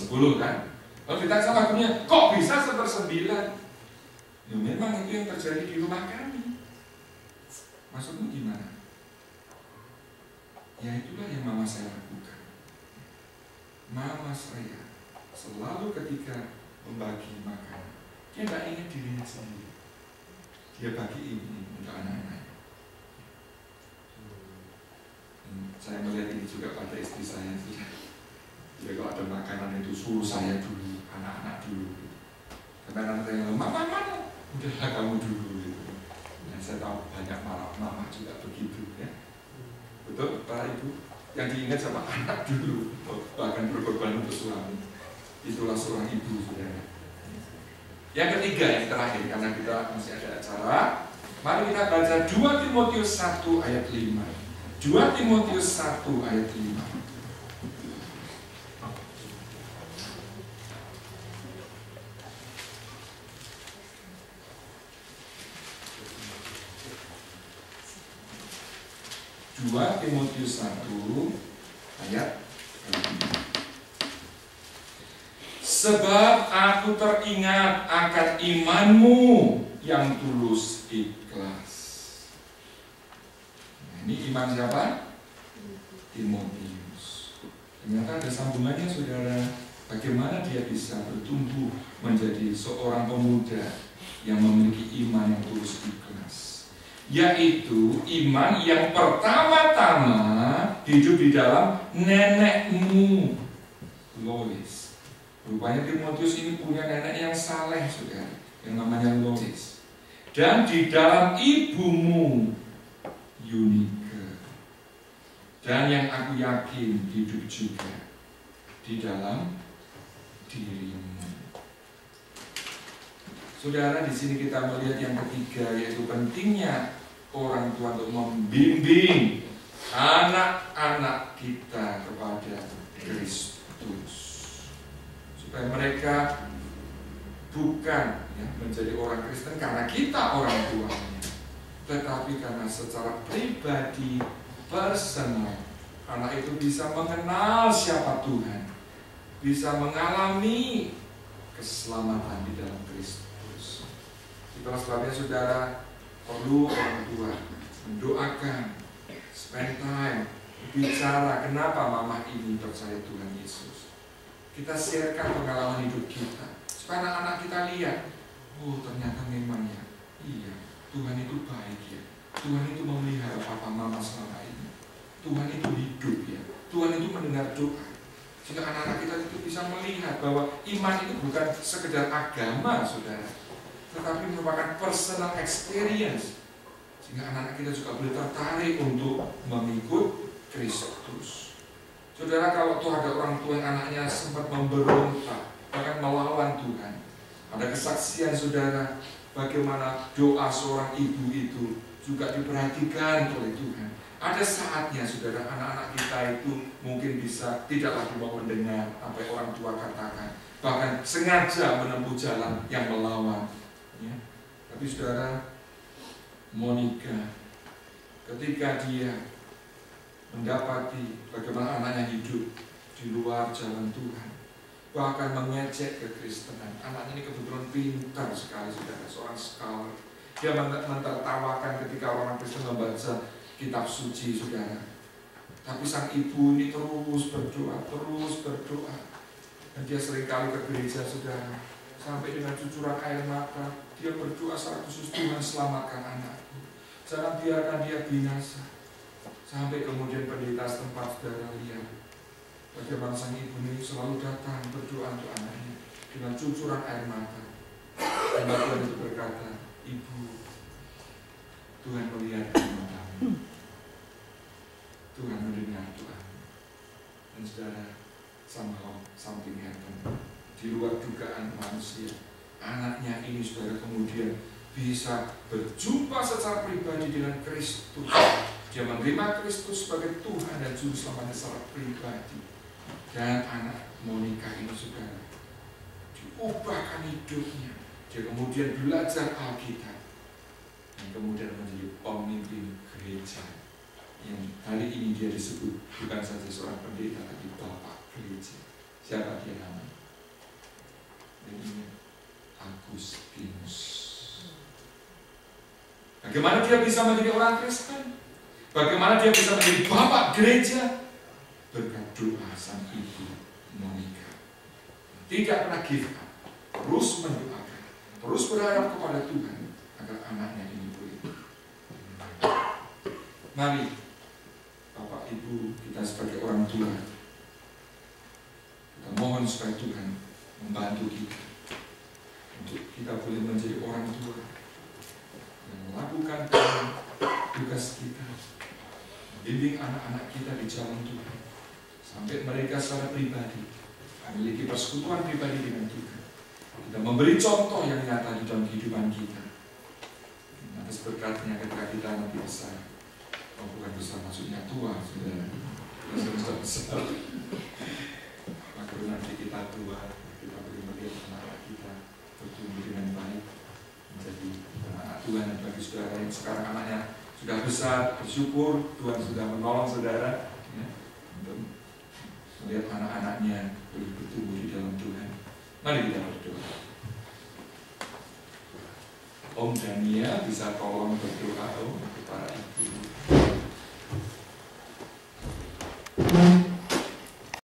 1/10 kan. Kalau ditanya sama gurunya, kok bisa 1/9? Ya memang itu yang terjadi di rumah kami. Maksudmu gimana? Ya itulah yang mama saya lakukan. Mama saya selalu ketika membagi makanan, dia tidak ingin dirinya sendiri. Dia bagi ini untuk anak-anaknya. Saya melihat ini juga pada istri saya. Jadi kalau ada makanan itu suruh saya dulu, anak-anak dulu. Karena anak saya bilang, mama, udahlah kamu dulu. Gitu. Dan saya tahu banyak mama juga begitu. Ya. Betul, Pak Ibu? Yang diingat sama anak dulu, bahkan berkorban untuk suami. Itulah seorang ibu, saudara. Yang ketiga, yang terakhir, karena kita masih ada acara, mari kita baca 2 Timotius 1 ayat 5. 2 Timotius 1 ayat 5. Dua Timotius 1 ayat 5. Sebab aku teringat akan imanmu yang tulus ikhlas. Nah, ini iman siapa? Timotius. Ternyata ada sambungannya, saudara. Bagaimana dia bisa bertumbuh menjadi seorang pemuda yang memiliki iman yang tulus ikhlas, yaitu iman yang pertama-tama hidup di dalam nenekmu Lois. Rupanya Timotius ini punya nenek yang saleh, saudara, yang namanya Lois. Dan di dalam ibumu Yunike. Dan yang aku yakin hidup juga di dalam dirimu. Saudara, di sini kita melihat yang ketiga, yaitu pentingnya orang tua untuk membimbing anak-anak kita kepada Kristus, supaya mereka bukan menjadi orang Kristen karena kita orang tuanya, tetapi karena secara pribadi, personal, anak itu bisa mengenal siapa Tuhan, bisa mengalami keselamatan di dalam Kristus. Itulah sebabnya saudara perlu orang tua mendoakan, spend time, bicara kenapa mama ini percaya Tuhan Yesus. Kita sharekan pengalaman hidup kita supaya anak-anak kita lihat, oh ternyata memang ya, iya Tuhan itu baik ya, Tuhan itu memelihara papa mama selama ini, Tuhan itu hidup ya, Tuhan itu mendengar doa. Sehingga anak-anak kita itu bisa melihat bahwa iman itu bukan sekedar agama, saudara, tetapi merupakan personal experience. Sehingga anak-anak kita juga boleh tertarik untuk mengikut Kristus. Saudara, kalau tuh ada orang tua yang anaknya sempat memberontak, bahkan melawan Tuhan, ada kesaksian saudara bagaimana doa seorang ibu itu juga diperhatikan oleh Tuhan. Ada saatnya saudara, anak-anak kita itu mungkin bisa tidak lagi mau mendengar apa yang orang tua katakan, bahkan sengaja menempuh jalan yang melawan ya. Tapi saudara, Monica ketika dia mendapati bagaimana anaknya hidup di luar jalan Tuhan, bahkan mengecek kekristenan. Anaknya ini kebetulan pintar sekali, saudara, seorang scholar. Dia mentertawakan ketika orang Kristen membaca kitab suci, saudara. Tapi sang ibu ini terus berdoa. Dan dia seringkali ke gereja, saudara, sampai dengan cucuran air mata. Dia berdoa secara khusus, Tuhan selamatkan anakku, jangan biarkan dia binasa. Sampai kemudian pendeta setempat, saudara, lihat bagaimana sang ibu ini selalu datang berdoa untuk anaknya dengan cucuran air mata. Dan Tuhan itu berkata, ibu, Tuhan melihat matamu, Tuhan mendengar doa. Dan saudara, somehow something happen di luar dugaan manusia. Anaknya ini, saudara, kemudian bisa berjumpa secara pribadi dengan Kristus. Dia menerima Kristus sebagai Tuhan dan Juru Selamatnya secara pribadi. Dan anak Monica ini, saudara, diubahkan hidupnya. Dia kemudian belajar Alkitab dan kemudian menjadi pemimpin gereja, yang hari ini dia disebut bukan saja seorang pendeta, tapi bapak gereja. Siapa dia namanya? Ini Agustinus. Bagaimana dia bisa menjadi orang Kristen? Bagaimana dia bisa menjadi bapak gereja? Berkat doa sang ibu Monica. Tidak pernah give up, terus mendoakan, terus berharap kepada Tuhan agar anaknya ini boleh. Mari Bapak Ibu, kita sebagai orang tua, kita mohon supaya Tuhan membantu kita untuk kita boleh menjadi orang tua yang melakukan tugas kita, membimbing anak-anak kita di jalan Tuhan sampai mereka secara pribadi memiliki persekutuan pribadi dengan Tuhan. Kita memberi contoh yang nyata di dalam kehidupan kita. Atas berkatnya ketika kita nanti besar, bukan besar maksudnya tua, saudara. Kita sudah besar. Maka nanti kita tua, kita boleh melihat anak-anak kita bertumbuh dengan baik menjadi anak Tuhan. Dan bagi saudara yang sekarang anaknya sudah besar, bersyukur Tuhan sudah menolong saudara ya, untuk melihat anak-anaknya boleh bertumbuh di dalam Tuhan. Mari kita berdoa. Om Dania bisa tolong berdoa Om untuk para ibu.